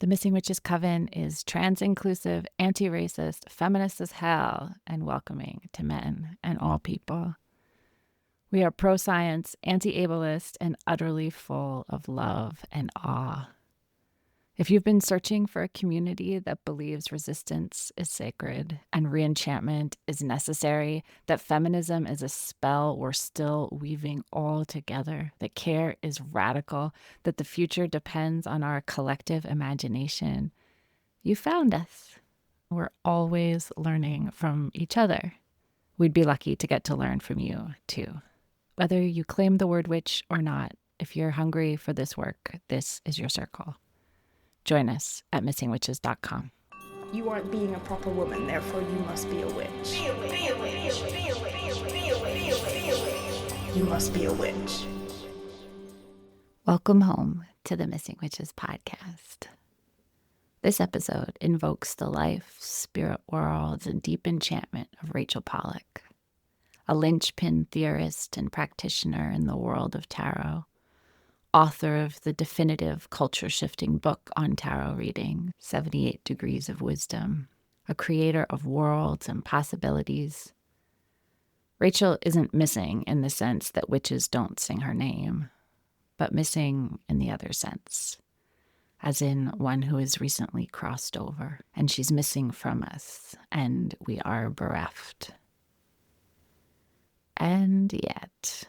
The Missing Witches Coven is trans-inclusive, anti-racist, feminist as hell, and welcoming to men and all people. We are pro-science, anti-ableist, and utterly full of love and awe. If you've been searching for a community that believes resistance is sacred and re-enchantment is necessary, that feminism is a spell we're still weaving all together, that care is radical, that the future depends on our collective imagination, you found us. We're always learning from each other. We'd be lucky to get to learn from you, too. Whether you claim the word witch or not, if you're hungry for this work, this is your circle. Join us at missingwitches.com. You aren't being a proper woman, therefore you must be a witch. You must be a witch. Welcome home to the Missing Witches podcast. This episode invokes the life, spirit worlds, and deep enchantment of Rachel Pollack, a linchpin theorist and practitioner in the world of tarot, author of the definitive culture-shifting book on tarot reading, 78 Degrees of Wisdom, a creator of worlds and possibilities. Rachel isn't missing in the sense that witches don't sing her name, but missing in the other sense, as in one who has recently crossed over, and she's missing from us, and we are bereft. And yet,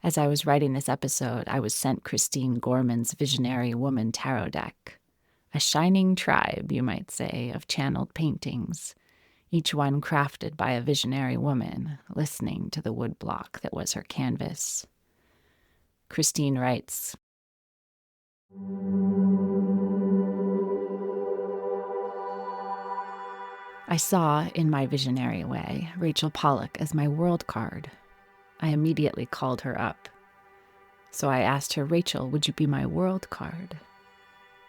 as I was writing this episode, I was sent Christine Gorman's Visionary Woman Tarot deck, a shining tribe, you might say, of channeled paintings, each one crafted by a visionary woman listening to the woodblock that was her canvas. Christine writes, I saw, in my visionary way, Rachel Pollack as my world card. I immediately called her up. So I asked her, Rachel, would you be my world card?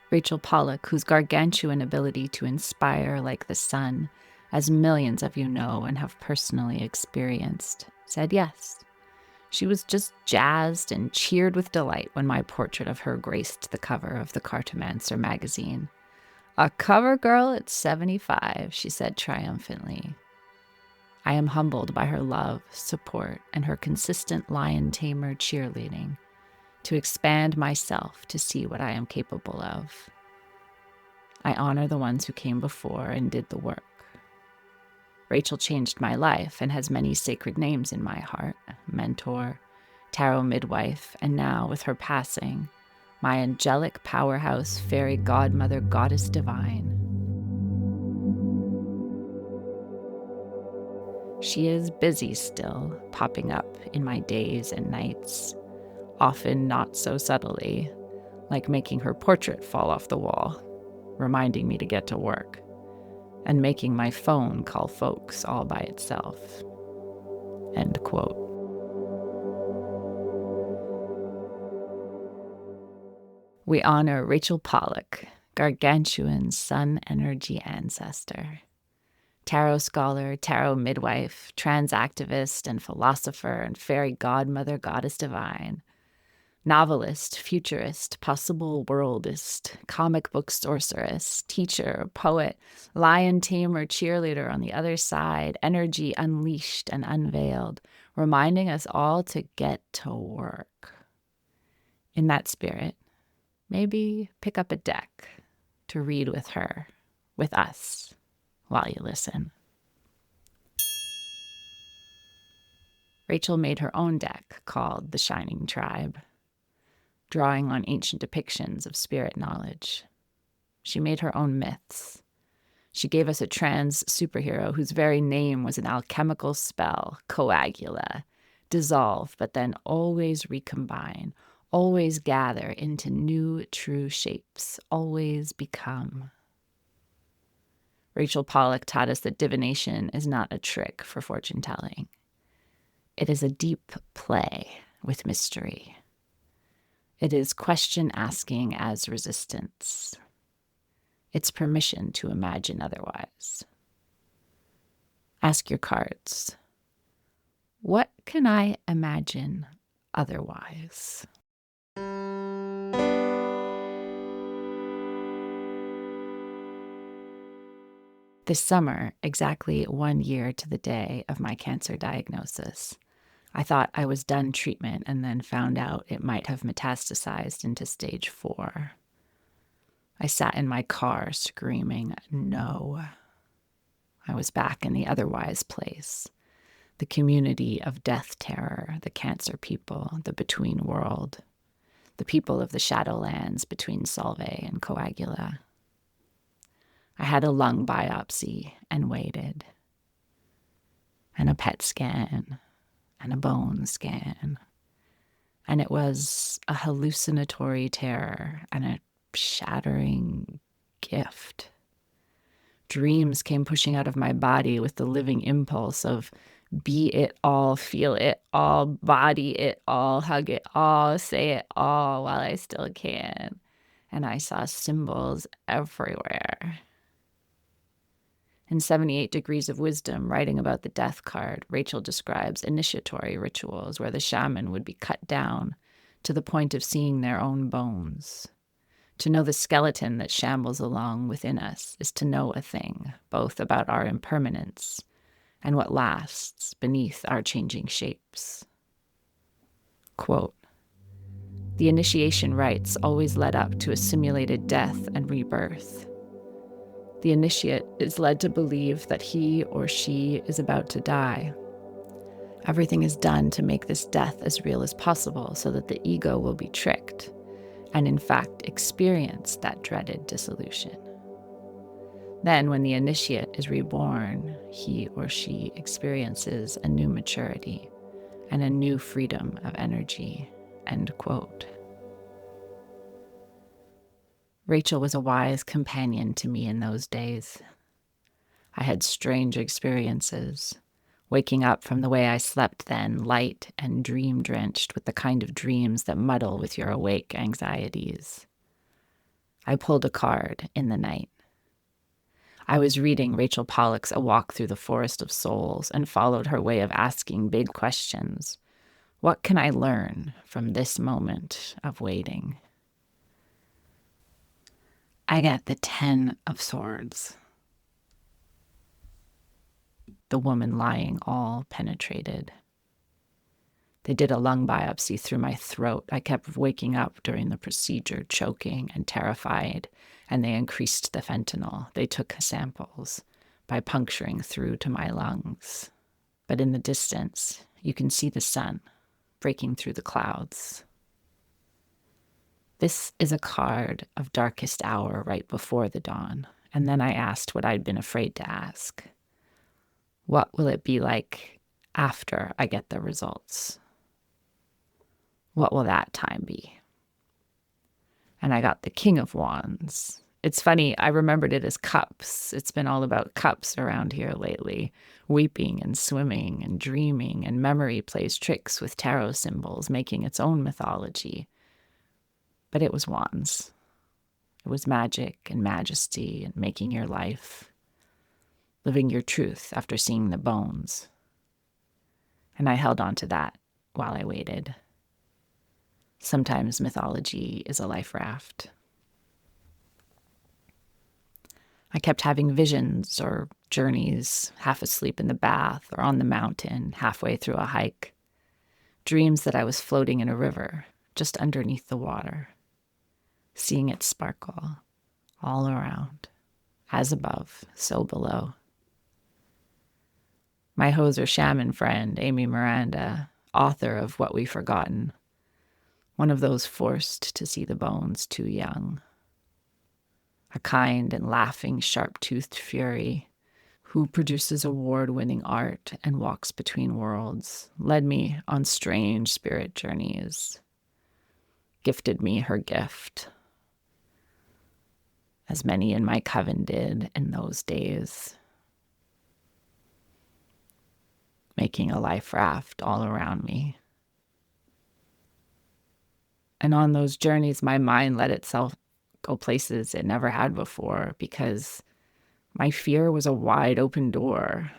Rachel Pollack, whose gargantuan ability to inspire like the sun, as millions of you know and have personally experienced, said yes. She was just jazzed and cheered with delight when my portrait of her graced the cover of the Cartomancer magazine. A cover girl at 75, she said triumphantly. I am humbled by her love, support, and her consistent lion tamer cheerleading to expand myself to see what I am capable of. I honor the ones who came before and did the work. Rachel changed my life and has many sacred names in my heart: mentor, tarot midwife, and now, with her passing, my angelic powerhouse, fairy godmother, goddess divine. She is busy still, popping up in my days and nights, often not so subtly, like making her portrait fall off the wall, reminding me to get to work, and making my phone call folks all by itself. End quote. We honor Rachel Pollack, gargantuan sun energy ancestor. Tarot scholar, tarot midwife, trans activist and philosopher and fairy godmother, goddess divine. Novelist, futurist, possible worldist, comic book sorceress, teacher, poet, lion tamer, cheerleader on the other side, energy unleashed and unveiled, reminding us all to get to work. In that spirit, maybe pick up a deck to read with her, with us, while you listen. Rachel made her own deck called The Shining Tribe, drawing on ancient depictions of spirit knowledge. She made her own myths. She gave us a trans superhero whose very name was an alchemical spell, coagula, dissolve, but then always recombine, always gather into new true shapes, always become. Rachel Pollack taught us that divination is not a trick for fortune telling. It is a deep play with mystery. It is question asking as resistance. It's permission to imagine otherwise. Ask your cards, what can I imagine otherwise? This summer, exactly 1 year to the day of my cancer diagnosis, I thought I was done treatment and then found out it might have metastasized into stage 4. I sat in my car screaming, no. I was back in the otherwise place, the community of death terror, the cancer people, the between world, the people of the shadowlands between Solvay and Coagula. I had a lung biopsy and waited, and a PET scan, and a bone scan. And it was a hallucinatory terror and a shattering gift. Dreams came pushing out of my body with the living impulse of be it all, feel it all, body it all, hug it all, say it all while I still can. And I saw symbols everywhere. In 78 Degrees of Wisdom, writing about the death card, Rachel describes initiatory rituals where the shaman would be cut down to the point of seeing their own bones. To know the skeleton that shambles along within us is to know a thing, both about our impermanence and what lasts beneath our changing shapes. Quote, the initiation rites always led up to a simulated death and rebirth. The initiate is led to believe that he or she is about to die. Everything is done to make this death as real as possible so that the ego will be tricked and in fact experience that dreaded dissolution. Then when the initiate is reborn, he or she experiences a new maturity and a new freedom of energy. End quote. Rachel was a wise companion to me in those days. I had strange experiences, waking up from the way I slept then, light and dream-drenched with the kind of dreams that muddle with your awake anxieties. I pulled a card in the night. I was reading Rachel Pollack's A Walk Through the Forest of Souls and followed her way of asking big questions. What can I learn from this moment of waiting? I get the 10 of Swords. The woman lying all penetrated. They did a lung biopsy through my throat. I kept waking up during the procedure, choking and terrified, and they increased the fentanyl. They took samples by puncturing through to my lungs. But in the distance, you can see the sun breaking through the clouds. This is a card of darkest hour right before the dawn. And then I asked what I'd been afraid to ask. What will it be like after I get the results? What will that time be? And I got the King of Wands. It's funny, I remembered it as cups. It's been all about cups around here lately. Weeping and swimming and dreaming, and memory plays tricks with tarot symbols, making its own mythology. But it was wands. It was magic and majesty and making your life, living your truth after seeing the bones. And I held on to that while I waited. Sometimes mythology is a life raft. I kept having visions or journeys, half asleep in the bath or on the mountain, halfway through a hike. Dreams that I was floating in a river, just underneath the water, seeing it sparkle all around, as above, so below. My Hoser shaman friend, Amy Miranda, author of What We've Forgotten, one of those forced to see the bones too young. A kind and laughing, sharp-toothed fury who produces award-winning art and walks between worlds, led me on strange spirit journeys, gifted me her gift, as many in my coven did in those days, making a life raft all around me. And on those journeys, my mind let itself go places it never had before because my fear was a wide open door.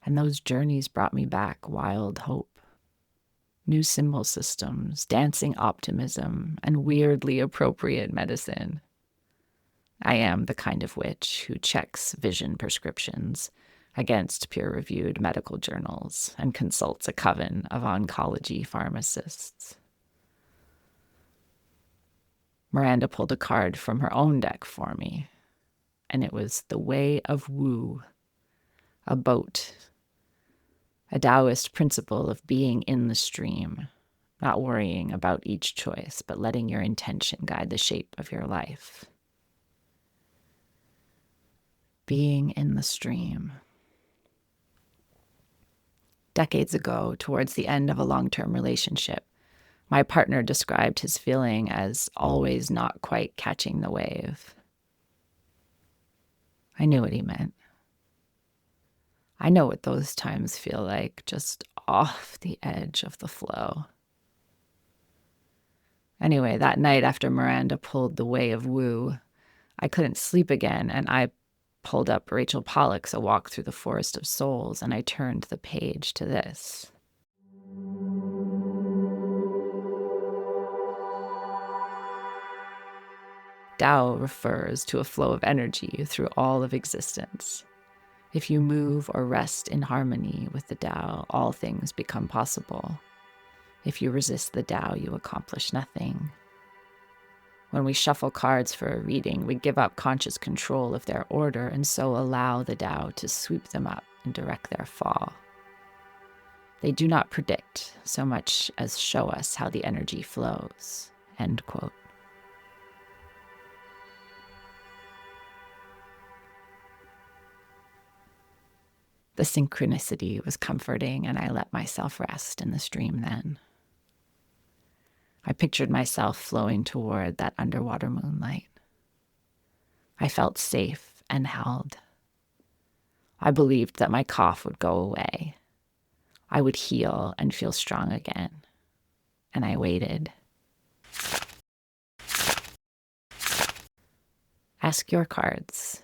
And those journeys brought me back wild hope, new symbol systems, dancing optimism, and weirdly appropriate medicine. I am the kind of witch who checks vision prescriptions against peer-reviewed medical journals and consults a coven of oncology pharmacists. Miranda pulled a card from her own deck for me, and it was the Way of Wu, a boat, a Taoist principle of being in the stream, not worrying about each choice, but letting your intention guide the shape of your life. Being in the stream. Decades ago, towards the end of a long-term relationship, my partner described his feeling as always not quite catching the wave. I knew what he meant. I know what those times feel like, just off the edge of the flow. Anyway, that night after Miranda pulled the Way of Wu, I couldn't sleep again, and I pulled up Rachel Pollack's A Walk Through the Forest of Souls, and I turned the page to this. Tao refers to a flow of energy through all of existence. If you move or rest in harmony with the Tao, all things become possible. If you resist the Tao, you accomplish nothing. When we shuffle cards for a reading, we give up conscious control of their order and so allow the Tao to sweep them up and direct their fall. They do not predict so much as show us how the energy flows. End quote. The synchronicity was comforting, and I let myself rest in the stream then. I pictured myself flowing toward that underwater moonlight. I felt safe and held. I believed that my cough would go away. I would heal and feel strong again. And I waited. Ask your cards.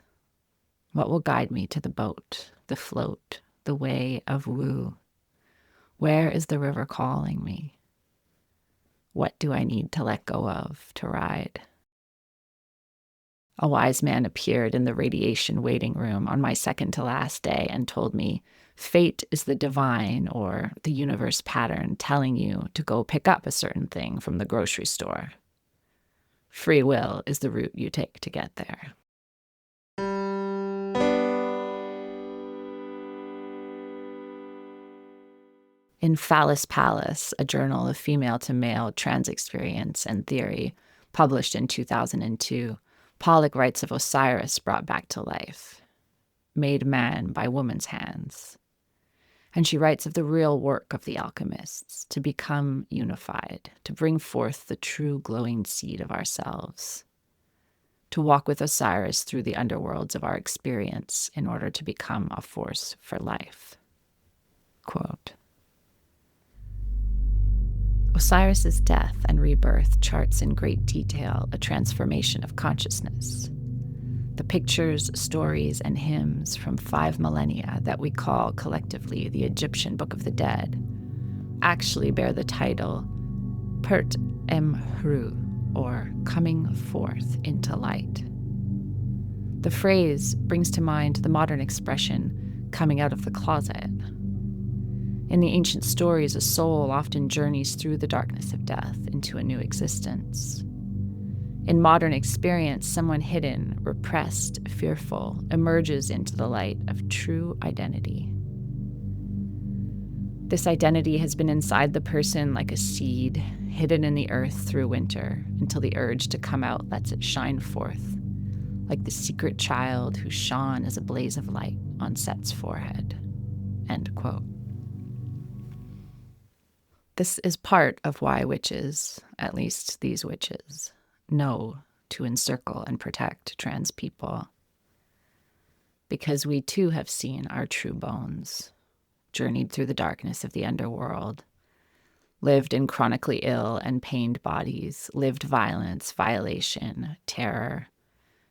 What will guide me to the boat, the float, the Way of Wu? Where is the river calling me? What do I need to let go of to ride? A wise man appeared in the radiation waiting room on my second to last day and told me, fate is the divine or the universe pattern telling you to go pick up a certain thing from the grocery store. Free will is the route you take to get there. In Phallus Palace, a journal of female-to-male trans experience and theory, published in 2002, Pollack writes of Osiris brought back to life, made man by woman's hands. And she writes of the real work of the alchemists, to become unified, to bring forth the true glowing seed of ourselves, to walk with Osiris through the underworlds of our experience in order to become a force for life. Quote, Osiris's death and rebirth charts in great detail a transformation of consciousness. The pictures, stories, and hymns from 5 millennia that we call collectively the Egyptian Book of the Dead actually bear the title Pert Emhru, or coming forth into light. The phrase brings to mind the modern expression coming out of the closet. In the ancient stories, a soul often journeys through the darkness of death into a new existence. In modern experience, someone hidden, repressed, fearful, emerges into the light of true identity. This identity has been inside the person like a seed, hidden in the earth through winter, until the urge to come out lets it shine forth, like the secret child who shone as a blaze of light on Set's forehead. End quote. This is part of why witches, at least these witches, know to encircle and protect trans people. Because we too have seen our true bones, journeyed through the darkness of the underworld, lived in chronically ill and pained bodies, lived violence, violation, terror,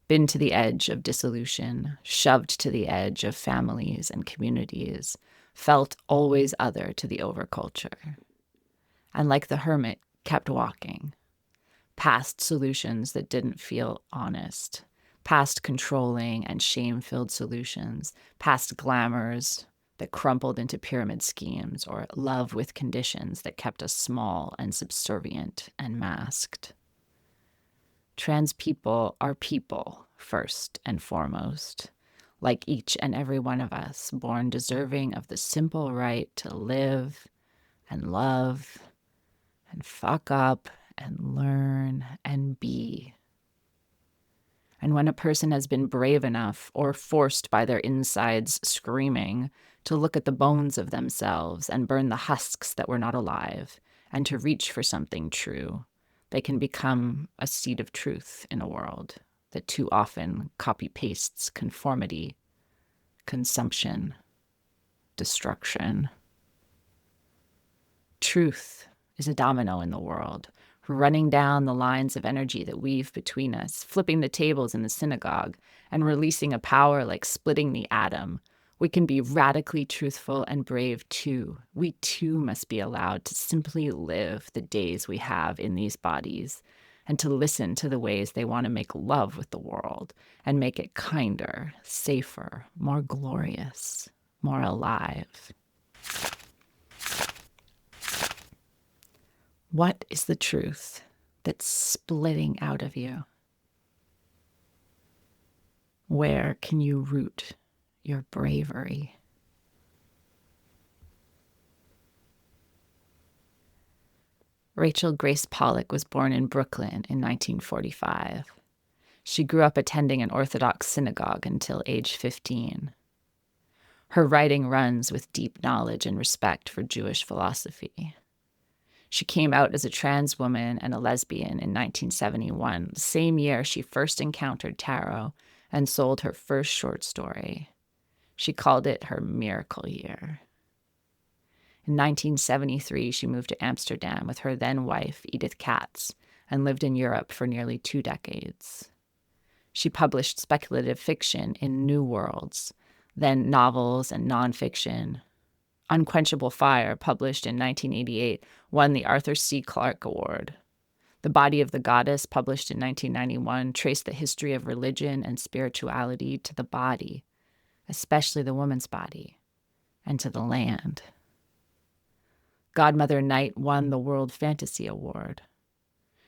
been to the edge of dissolution, shoved to the edge of families and communities, felt always other to the overculture. And like the hermit, kept walking, past solutions that didn't feel honest, past controlling and shame-filled solutions, past glamours that crumpled into pyramid schemes, or love with conditions that kept us small and subservient and masked. Trans people are people, first and foremost, like each and every one of us, born deserving of the simple right to live and love and fuck up and learn and be. And when a person has been brave enough or forced by their insides screaming to look at the bones of themselves and burn the husks that were not alive and to reach for something true, they can become a seed of truth in a world that too often copy-pastes conformity, consumption, destruction. Truth is a domino in the world, running down the lines of energy that weave between us, flipping the tables in the synagogue, and releasing a power like splitting the atom. We can be radically truthful and brave too. We too must be allowed to simply live the days we have in these bodies and to listen to the ways they want to make love with the world and make it kinder, safer, more glorious, more alive. What is the truth that's splitting out of you? Where can you root your bravery? Rachel Grace Pollack was born in Brooklyn in 1945. She grew up attending an Orthodox synagogue until age 15. Her writing runs with deep knowledge and respect for Jewish philosophy. She came out as a trans woman and a lesbian in 1971, the same year she first encountered tarot and sold her first short story. She called it her miracle year. In 1973, she moved to Amsterdam with her then-wife, Edith Katz, and lived in Europe for nearly 2 decades. She published speculative fiction in New Worlds, then novels and nonfiction. Unquenchable Fire, published in 1988, won the Arthur C. Clarke Award. The Body of the Goddess, published in 1991, traced the history of religion and spirituality to the body, especially the woman's body, and to the land. Godmother Night won the World Fantasy Award.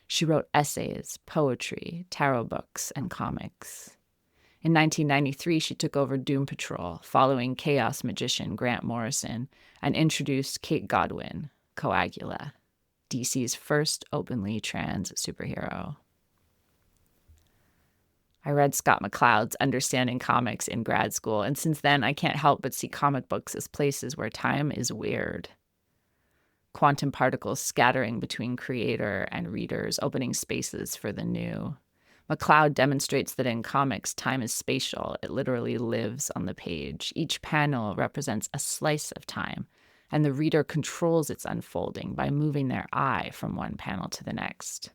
She wrote essays, poetry, tarot books, and comics. In 1993, she took over Doom Patrol, following chaos magician Grant Morrison, and introduced Kate Godwin, Coagula, DC's first openly trans superhero. I read Scott McCloud's Understanding Comics in grad school, and since then I can't help but see comic books as places where time is weird. Quantum particles scattering between creator and readers, opening spaces for the new. McCloud demonstrates that in comics, time is spatial. It literally lives on the page. Each panel represents a slice of time, and the reader controls its unfolding by moving their eye from one panel to the next.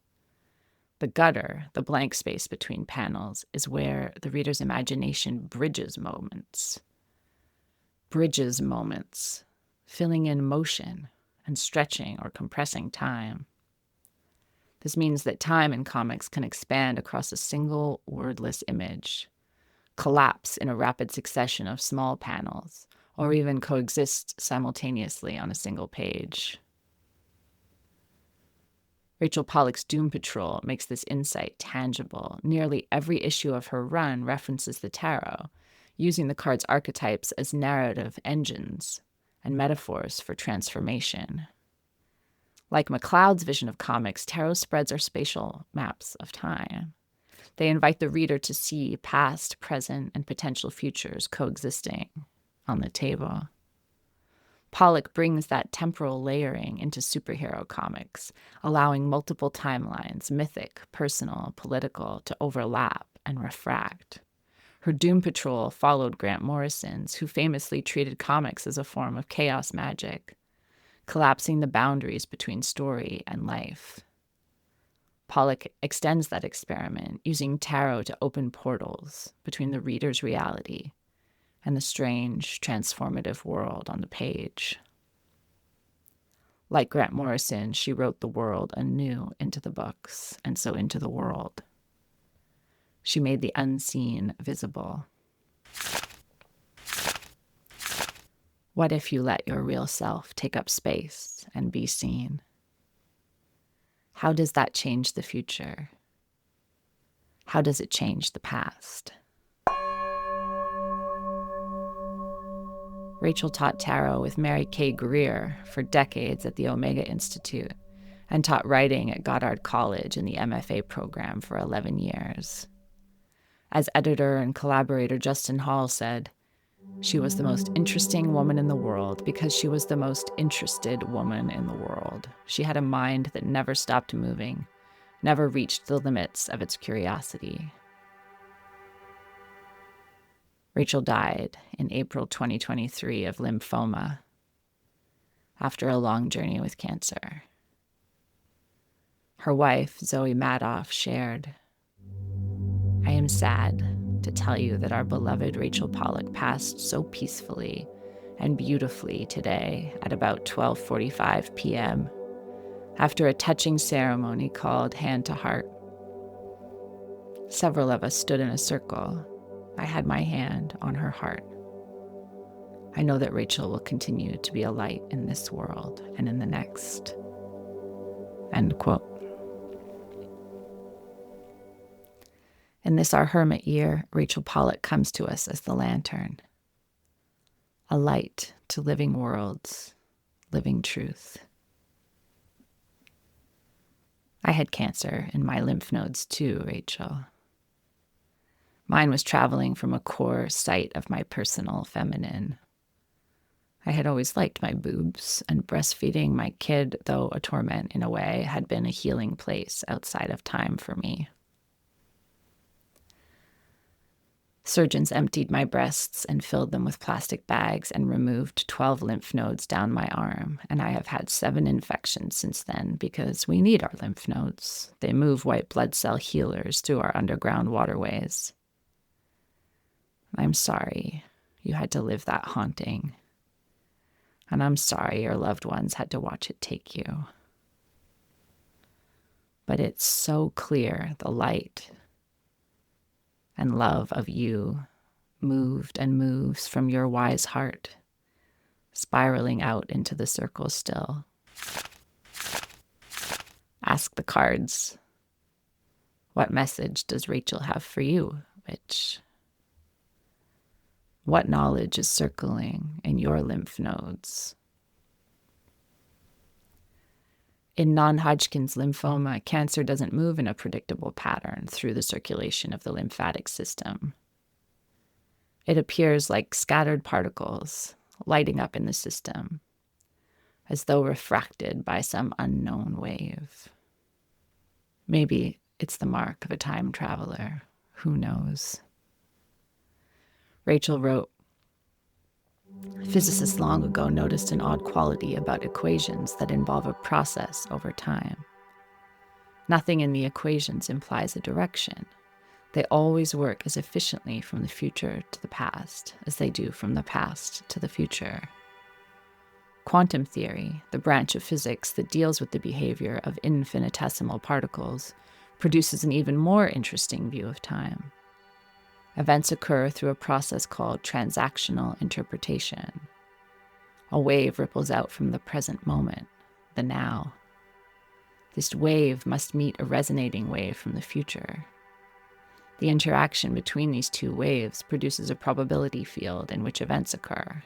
The gutter, the blank space between panels, is where the reader's imagination bridges moments. Bridges moments, filling in motion and stretching or compressing time. This means that time in comics can expand across a single wordless image, collapse in a rapid succession of small panels, or even coexist simultaneously on a single page. Rachel Pollack's Doom Patrol makes this insight tangible. Nearly every issue of her run references the tarot, using the card's archetypes as narrative engines and metaphors for transformation. Like McCloud's vision of comics, tarot spreads are spatial maps of time. They invite the reader to see past, present, and potential futures coexisting on the table. Pollack brings that temporal layering into superhero comics, allowing multiple timelines, mythic, personal, political, to overlap and refract. Her Doom Patrol followed Grant Morrison's, who famously treated comics as a form of chaos magic, collapsing the boundaries between story and life. Pollack extends that experiment, using tarot to open portals between the reader's reality and the strange, transformative world on the page. Like Grant Morrison, she wrote the world anew into the books, and so into the world. She made the unseen visible. What if you let your real self take up space and be seen? How does that change the future? How does it change the past? Rachel taught tarot with Mary Kay Greer for decades at the Omega Institute and taught writing at Goddard College in the MFA program for 11 years. As editor and collaborator Justin Hall said, she was the most interesting woman in the world because she was the most interested woman in the world. She had a mind that never stopped moving, never reached the limits of its curiosity. Rachel died in April 2023 of lymphoma after a long journey with cancer. Her wife, Zoe Madoff, shared, "I am sad to tell you that our beloved Rachel Pollack passed so peacefully and beautifully today at about 12:45 p.m. after a touching ceremony called Hand to Heart. Several of us stood in a circle. I had my hand on her heart. I know that Rachel will continue to be a light in this world and in the next." End quote. In this Our Hermit year, Rachel Pollack comes to us as the lantern, a light to living worlds, living truth. I had cancer in my lymph nodes too, Rachel. Mine was traveling from a core site of my personal feminine. I had always liked my boobs, and breastfeeding my kid, though a torment in a way, had been a healing place outside of time for me. Surgeons emptied my breasts and filled them with plastic bags and removed 12 lymph nodes down my arm, and I have had 7 infections since then because we need our lymph nodes. They move white blood cell healers through our underground waterways. I'm sorry you had to live that haunting, and I'm sorry your loved ones had to watch it take you. But it's so clear the light and love of you moved and moves from your wise heart, spiraling out into the circle still. Ask the cards, what message does Rachel have for you, witch? What knowledge is circling in your lymph nodes? In non-Hodgkin's lymphoma, cancer doesn't move in a predictable pattern through the circulation of the lymphatic system. It appears like scattered particles lighting up in the system, as though refracted by some unknown wave. Maybe it's the mark of a time traveler. Who knows? Rachel wrote, "Physicists long ago noticed an odd quality about equations that involve a process over time. Nothing in the equations implies a direction. They always work as efficiently from the future to the past as they do from the past to the future. Quantum theory, the branch of physics that deals with the behavior of infinitesimal particles, produces an even more interesting view of time. Events occur through a process called transactional interpretation. A wave ripples out from the present moment, the now. This wave must meet a resonating wave from the future. The interaction between these two waves produces a probability field in which events occur.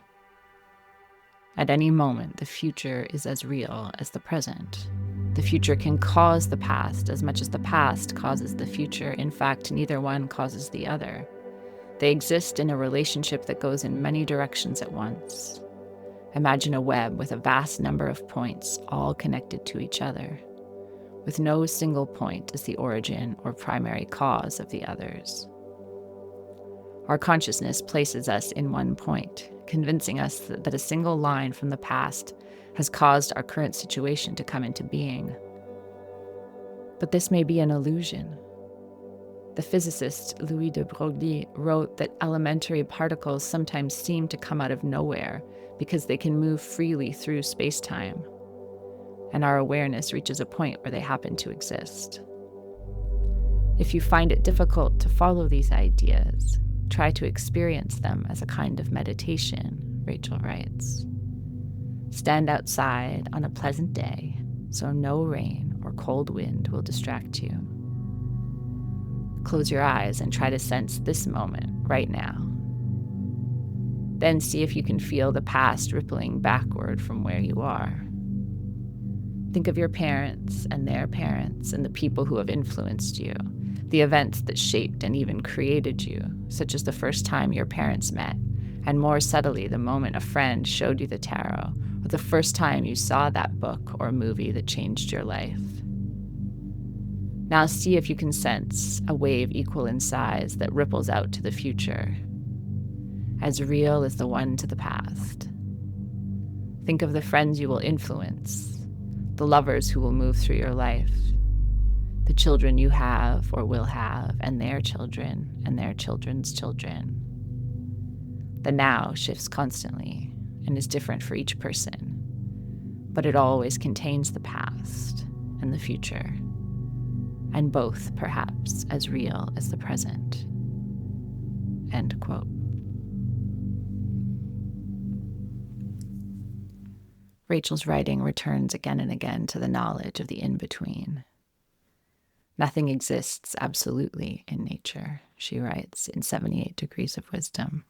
At any moment, the future is as real as the present. The future can cause the past as much as the past causes the future. In fact, neither one causes the other. They exist in a relationship that goes in many directions at once. Imagine a web with a vast number of points all connected to each other, with no single point as the origin or primary cause of the others. Our consciousness places us in one point, convincing us that a single line from the past has caused our current situation to come into being. But this may be an illusion. The physicist Louis de Broglie wrote that elementary particles sometimes seem to come out of nowhere because they can move freely through space-time, and our awareness reaches a point where they happen to exist. If you find it difficult to follow these ideas, try to experience them as a kind of meditation, Rachel writes. Stand outside on a pleasant day, so no rain or cold wind will distract you. Close your eyes and try to sense this moment right now. Then see if you can feel the past rippling backward from where you are. Think of your parents and the people who have influenced you, the events that shaped and even created you, such as the first time your parents met, and more subtly, the moment a friend showed you the tarot, or the first time you saw that book or movie that changed your life. Now see if you can sense a wave equal in size that ripples out to the future, as real as the one to the past. Think of the friends you will influence, the lovers who will move through your life, the children you have or will have, and their children and their children's children. The now shifts constantly and is different for each person, but it always contains the past and the future, and both perhaps as real as the present. End quote. Rachel's writing returns again and again to the knowledge of the in-between. Nothing exists absolutely in nature, she writes in 78 Degrees of Wisdom.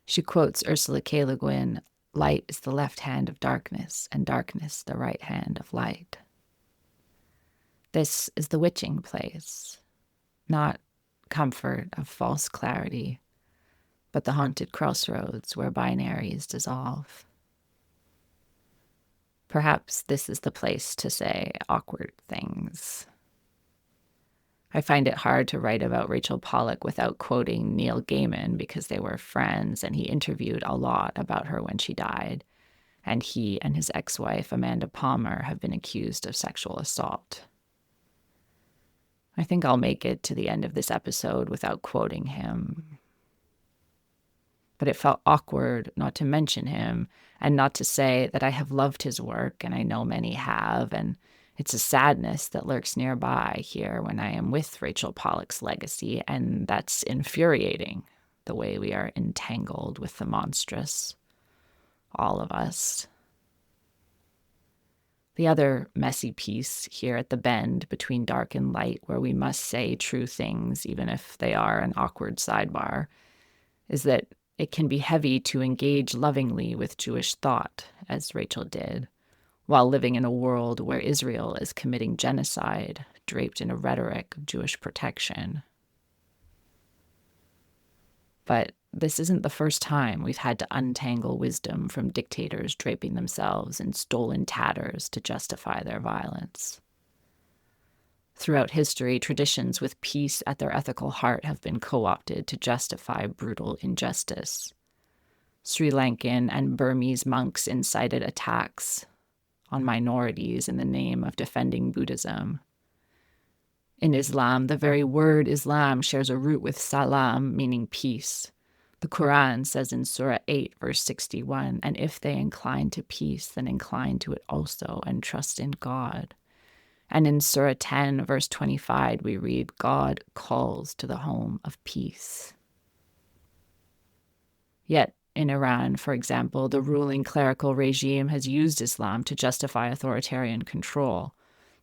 She quotes Ursula K. Le Guin, "Light is the left hand of darkness, and darkness the right hand of light." This is the witching place, not comfort of false clarity, but the haunted crossroads where binaries dissolve. Perhaps this is the place to say awkward things. I find it hard to write about Rachel Pollack without quoting Neil Gaiman because they were friends and he interviewed a lot about her when she died, and he and his ex-wife Amanda Palmer have been accused of sexual assault. I think I'll make it to the end of this episode without quoting him. But it felt awkward not to mention him and not to say that I have loved his work, and I know many have, and it's a sadness that lurks nearby here when I am with Rachel Pollack's legacy, and that's infuriating, the way we are entangled with the monstrous, all of us. The other messy piece here at the bend between dark and light, where we must say true things, even if they are an awkward sidebar, is that it can be heavy to engage lovingly with Jewish thought, as Rachel did, while living in a world where Israel is committing genocide, draped in a rhetoric of Jewish protection. But this isn't the first time we've had to untangle wisdom from dictators draping themselves in stolen tatters to justify their violence. Throughout history, traditions with peace at their ethical heart have been co-opted to justify brutal injustice. Sri Lankan and Burmese monks incited attacks on minorities in the name of defending Buddhism. In Islam, the very word Islam shares a root with salam, meaning peace. The Quran says in Surah 8, verse 61, "And if they incline to peace, then incline to it also, and trust in God." And in Surah 10, verse 25, we read, "God calls to the home of peace." Yet, in Iran, for example, the ruling clerical regime has used Islam to justify authoritarian control,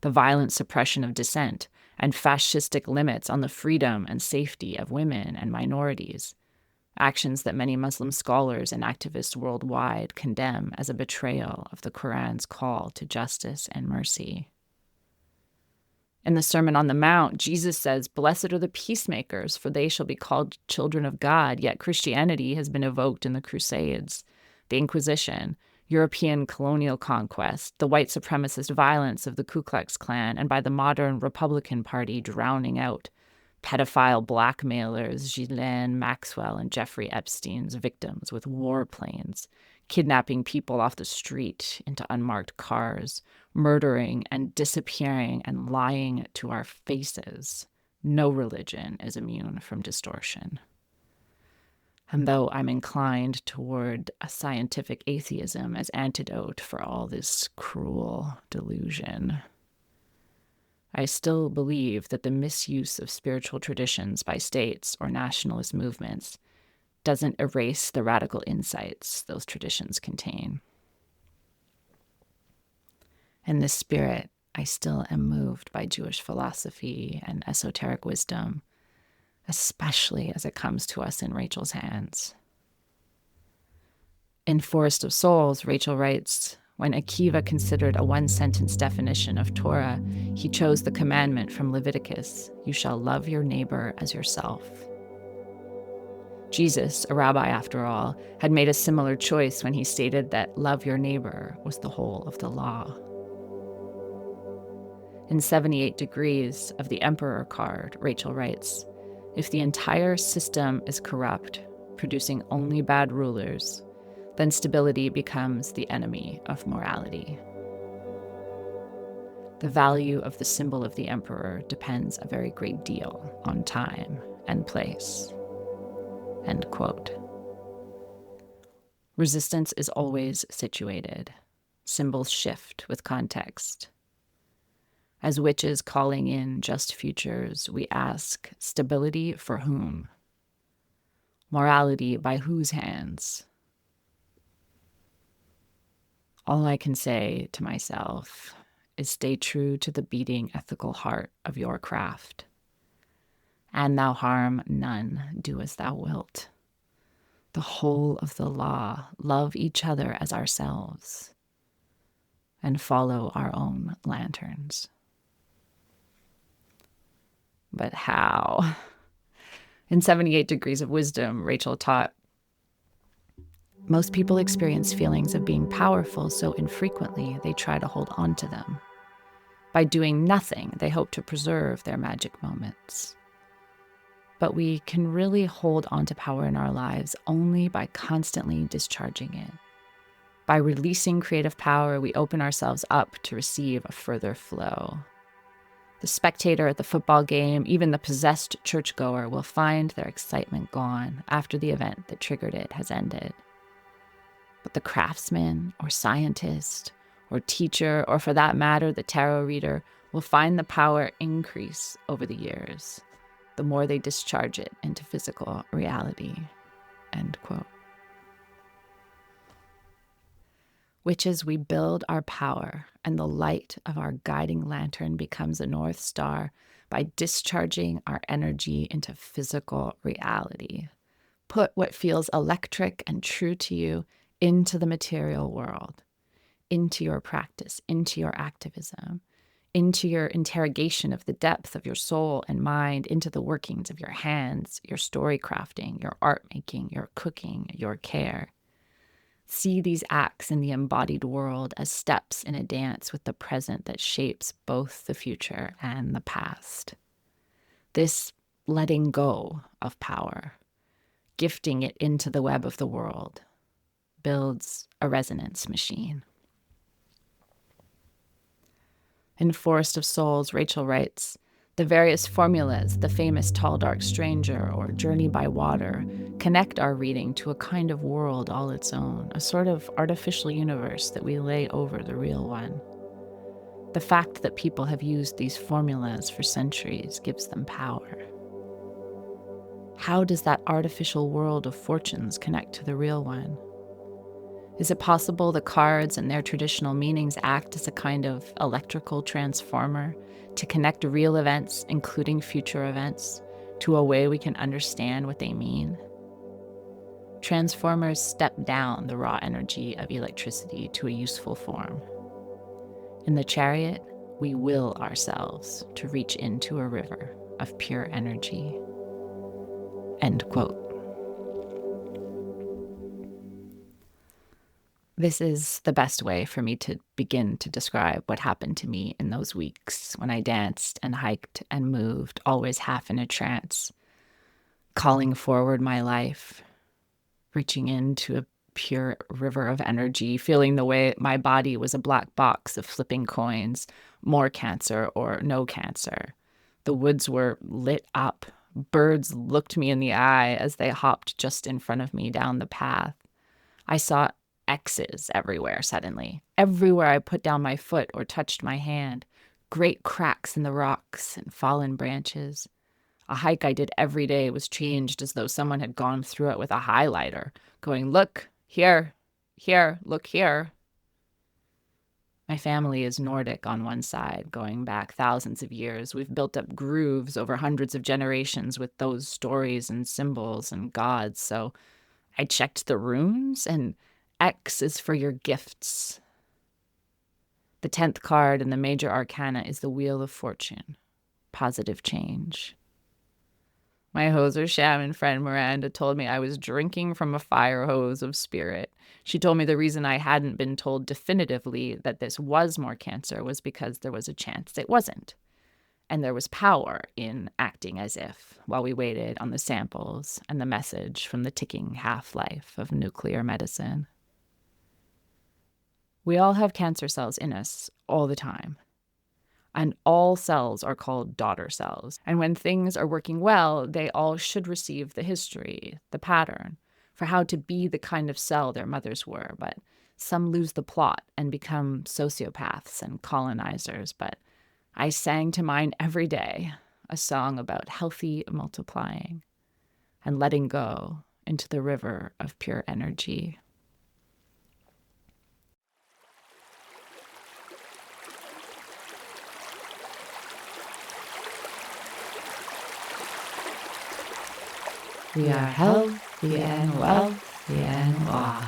the violent suppression of dissent, and fascistic limits on the freedom and safety of women and minorities, actions that many Muslim scholars and activists worldwide condemn as a betrayal of the Quran's call to justice and mercy. In the Sermon on the Mount, Jesus says, "Blessed are the peacemakers, for they shall be called children of God." Yet Christianity has been evoked in the Crusades, the Inquisition, European colonial conquest, the white supremacist violence of the Ku Klux Klan, and by the modern Republican Party drowning out pedophile blackmailers Ghislaine Maxwell and Jeffrey Epstein's victims with warplanes, kidnapping people off the street into unmarked cars, murdering and disappearing and lying to our faces. No religion is immune from distortion. And though I'm inclined toward a scientific atheism as antidote for all this cruel delusion, I still believe that the misuse of spiritual traditions by states or nationalist movements doesn't erase the radical insights those traditions contain. In this spirit, I still am moved by Jewish philosophy and esoteric wisdom, especially as it comes to us in Rachel's hands. In Forest of Souls, Rachel writes, when Akiva considered a one-sentence definition of Torah, he chose the commandment from Leviticus, you shall love your neighbor as yourself. Jesus, a rabbi after all, had made a similar choice when he stated that love your neighbor was the whole of the law. In 78 Degrees of the Emperor card, Rachel writes, if the entire system is corrupt, producing only bad rulers, then stability becomes the enemy of morality. The value of the symbol of the emperor depends a very great deal on time and place. End quote. Resistance is always situated. Symbols shift with context. As witches calling in just futures, we ask, stability for whom? Morality by whose hands? All I can say to myself is stay true to the beating ethical heart of your craft. And thou harm none, do as thou wilt. The whole of the law, love each other as ourselves, and follow our own lanterns. But how? In 78 Degrees of Wisdom, Rachel taught, most people experience feelings of being powerful so infrequently they try to hold on to them. By doing nothing, they hope to preserve their magic moments. But we can really hold on to power in our lives only by constantly discharging it. By releasing creative power, we open ourselves up to receive a further flow. The spectator at the football game, even the possessed churchgoer, will find their excitement gone after the event that triggered it has ended. But the craftsman or scientist or teacher, or for that matter, the tarot reader, will find the power increase over the years, the more they discharge it into physical reality. End quote. Witches, we build our power, and the light of our guiding lantern becomes a North Star by discharging our energy into physical reality. Put what feels electric and true to you into the material world, into your practice, into your activism, into your interrogation of the depth of your soul and mind, into the workings of your hands, your story crafting, your art making, your cooking, your care. See these acts in the embodied world as steps in a dance with the present that shapes both the future and the past. This letting go of power, gifting it into the web of the world, builds a resonance machine. In Forest of Souls, Rachel writes, the various formulas, the famous Tall Dark Stranger or Journey by Water, connect our reading to a kind of world all its own, a sort of artificial universe that we lay over the real one. The fact that people have used these formulas for centuries gives them power. How does that artificial world of fortunes connect to the real one? Is it possible the cards and their traditional meanings act as a kind of electrical transformer to connect real events, including future events, to a way we can understand what they mean? Transformers step down the raw energy of electricity to a useful form. In the chariot, we will ourselves to reach into a river of pure energy. End quote. This is the best way for me to begin to describe what happened to me in those weeks when I danced and hiked and moved, always half in a trance, calling forward my life, reaching into a pure river of energy, feeling the way my body was a black box of flipping coins, more cancer or no cancer. The woods were lit up. Birds looked me in the eye as they hopped just in front of me down the path. I saw X's everywhere suddenly. Everywhere I put down my foot or touched my hand, Great cracks in the rocks and fallen branches. A hike I did every day was changed as though someone had gone through it with a highlighter, going, look, here, look here. My family is Nordic on one side, going back thousands of years. We've built up grooves over hundreds of generations with those stories and symbols and gods. So I checked the runes, and X is for your gifts. The 10th card in the major arcana is the Wheel of Fortune, positive change. My hoser shaman friend Miranda told me I was drinking from a fire hose of spirit. She told me the reason I hadn't been told definitively that this was more Cancer was because there was a chance it wasn't. And there was power in acting as if while we waited on the samples and the message from the ticking half-life of nuclear medicine. We all have cancer cells in us all the time. And all cells are called daughter cells. And when things are working well, they all should receive the history, the pattern, for how to be the kind of cell their mothers were. But some lose the plot and become sociopaths and colonizers. But I sang to mine every day a song about healthy multiplying and letting go into the river of pure energy. We are healthy and wealthy and wise.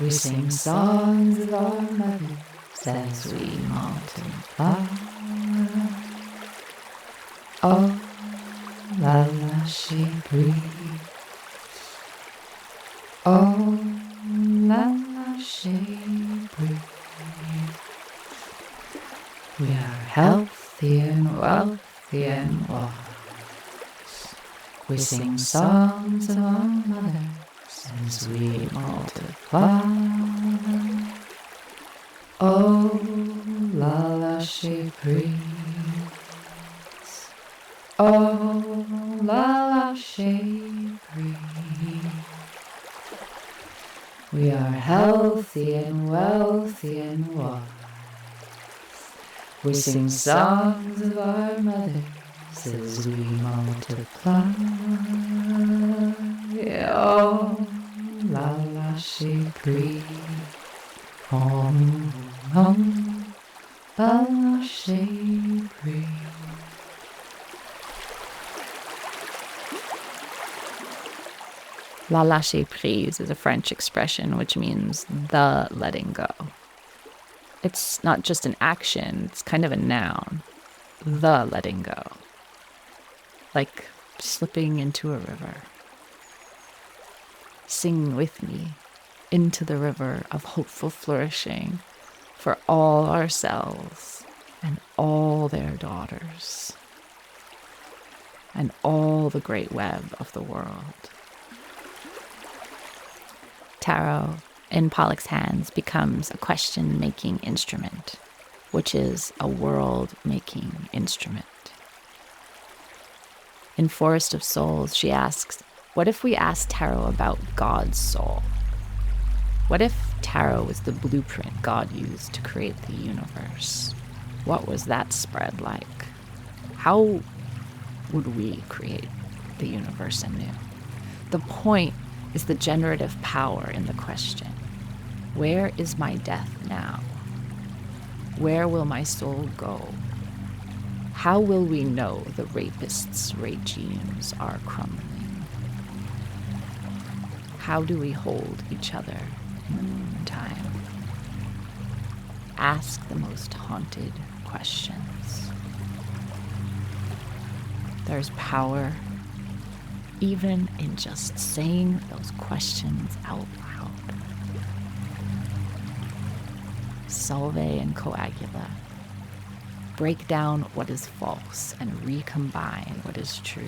We sing songs of our mothers as we multiply. Oh, la la, she breathes. Oh, la la, she breathes. We are healthy and wealthy and wise. We sing songs of our mothers as we multiply. Oh, la la, she breathes. Oh, la la, she breathes. We are healthy and wealthy and wise. We sing songs of our mothers as we multiply. Oh, la la, she breathes. Oh, la la, she breathes. La lâcher prise is a French expression which means the letting go. It's not just an action, it's kind of a noun. The letting go. Like slipping into a river. Sing with me into the river of hopeful flourishing for all ourselves and all their daughters and all the great web of the world. Tarot in Pollack's hands becomes a question-making instrument, which is a world-making instrument. In Forest of Souls, she asks, what if we ask Tarot about God's soul? What if Tarot was the blueprint God used to create the universe? What was that spread like? How would we create the universe anew? The point is the generative power in the question. Where is my death now? Where will my soul go? How will we know the rapists' regimes are crumbling? How do we hold each other in the noontime? Ask the most haunted questions. There's power even in just saying those questions out loud. Solve and coagula. Break down what is false and recombine what is true.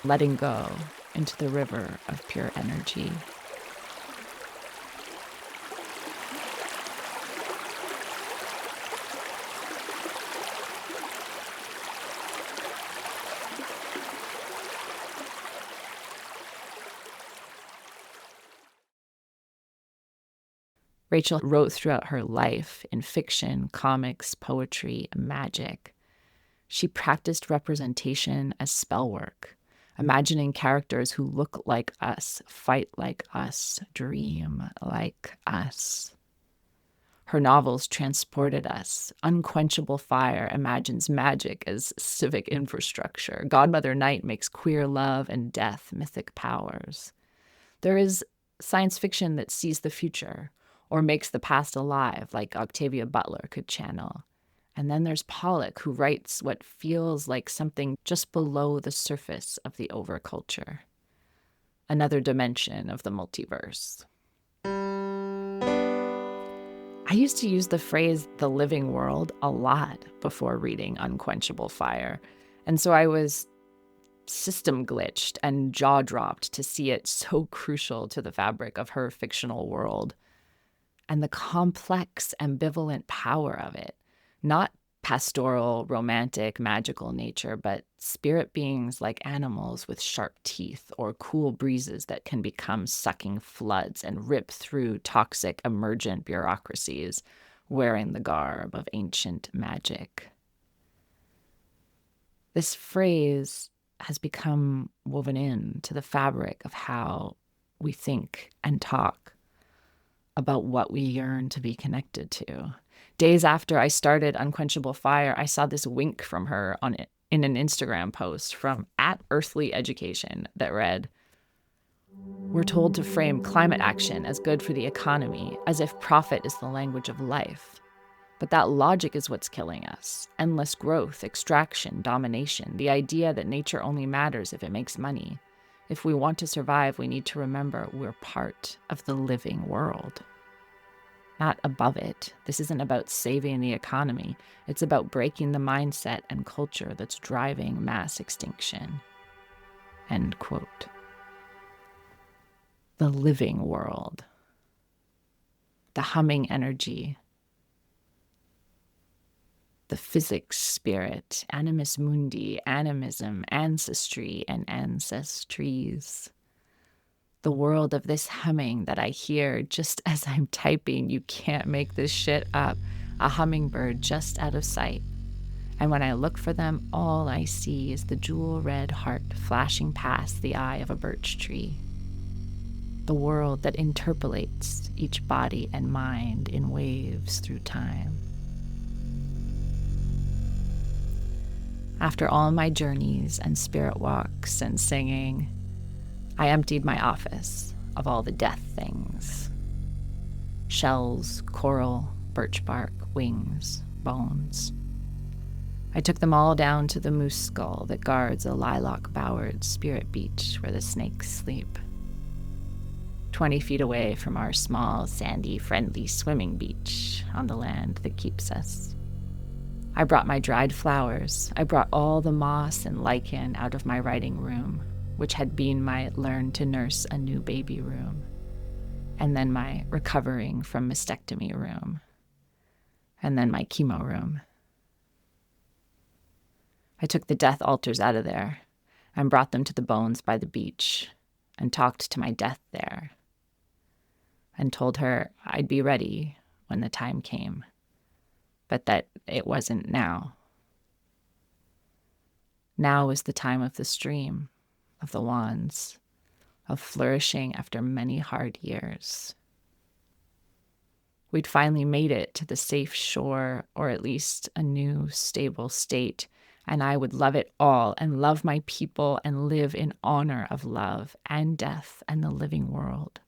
Letting go into the river of pure energy. Rachel wrote throughout her life in fiction, comics, poetry, and magic. She practiced representation as spell work, imagining characters who look like us, fight like us, dream like us. Her novels transported us. Unquenchable Fire imagines magic as civic infrastructure. Godmother Night makes queer love and death mythic powers. There is science fiction that sees the future or makes the past alive, like Octavia Butler could channel. And then there's Pollack, who writes what feels like something just below the surface of the overculture. Another dimension of the multiverse. I used to use the phrase the living world a lot before reading Unquenchable Fire. And so I was system glitched and jaw dropped to see it so crucial to the fabric of her fictional world and the complex, ambivalent power of it. Not pastoral, romantic, magical nature, but spirit beings like animals with sharp teeth or cool breezes that can become sucking floods and rip through toxic, emergent bureaucracies, wearing the garb of ancient magic. This phrase has become woven into the fabric of how we think and talk about what we yearn to be connected to. Days after I started Unquenchable Fire, I saw this wink from her in an Instagram post from @EarthlyEducation that read, "We're told to frame climate action as good for the economy, as if profit is the language of life. But that logic is what's killing us. Endless growth, extraction, domination, the idea that nature only matters if it makes money. If we want to survive, we need to remember we're part of the living world. Not above it. This isn't about saving the economy. It's about breaking the mindset and culture that's driving mass extinction." End quote. The living world. The humming energy. The physics spirit, animus mundi, animism, ancestry, and ancestries. The world of this humming that I hear just as I'm typing. You can't make this shit up. A hummingbird just out of sight. And when I look for them, all I see is the jewel red heart flashing past the eye of a birch tree. The world that interpolates each body and mind in waves through time. After all my journeys and spirit walks and singing, I emptied my office of all the death things. Shells, coral, birch bark, wings, bones. I took them all down to the moose skull that guards a lilac-bowered spirit beach where the snakes sleep. 20 feet away from our small, sandy, friendly swimming beach on the land that keeps us. I brought my dried flowers. I brought all the moss and lichen out of my writing room, which had been my learn to nurse a new baby room, and then my recovering from mastectomy room, and then my chemo room. I took the death altars out of there and brought them to the bones by the beach and talked to my death there and told her I'd be ready when the time came, but that it wasn't now. Now was the time of the stream, of the wands, of flourishing after many hard years. We'd finally made it to the safe shore, or at least a new, stable state, and I would love it all and love my people and live in honor of love and death and the living world,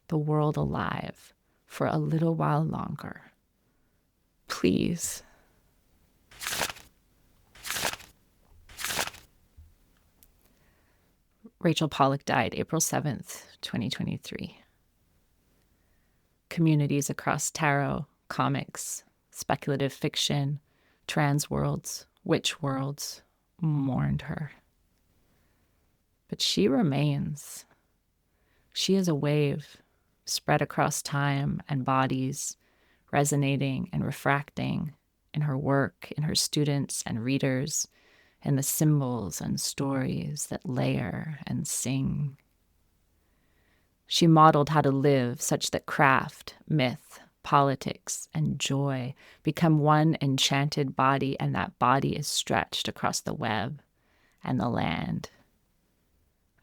the world alive, for a little while longer. Please. Rachel Pollack died April 7th, 2023. Communities across tarot, comics, speculative fiction, trans worlds, witch worlds mourned her. But she remains. She is a wave spread across time and bodies, resonating and refracting in her work, in her students and readers, in the symbols and stories that layer and sing. She modeled how to live such that craft, myth, politics, and joy become one enchanted body, and that body is stretched across the web and the land.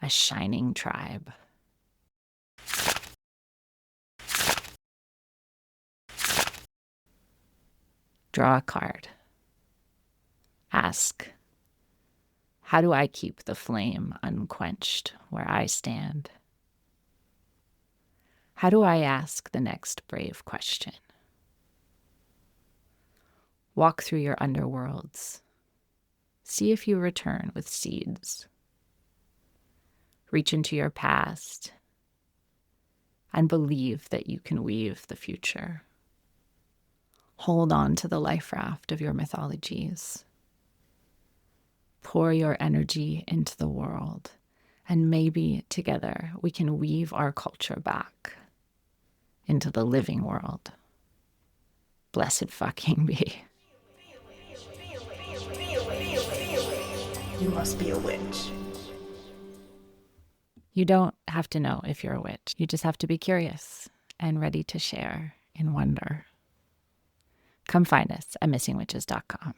A shining tribe. Draw a card. Ask, how do I keep the flame unquenched where I stand? How do I ask the next brave question? Walk through your underworlds. See if you return with seeds. Reach into your past and believe that you can weave the future. Hold on to the life raft of your mythologies. Pour your energy into the world, and maybe together we can weave our culture back into the living world. Blessed fucking be. You must be a witch. You don't have to know if you're a witch. You just have to be curious and ready to share in wonder. Come find us at missingwitches.com.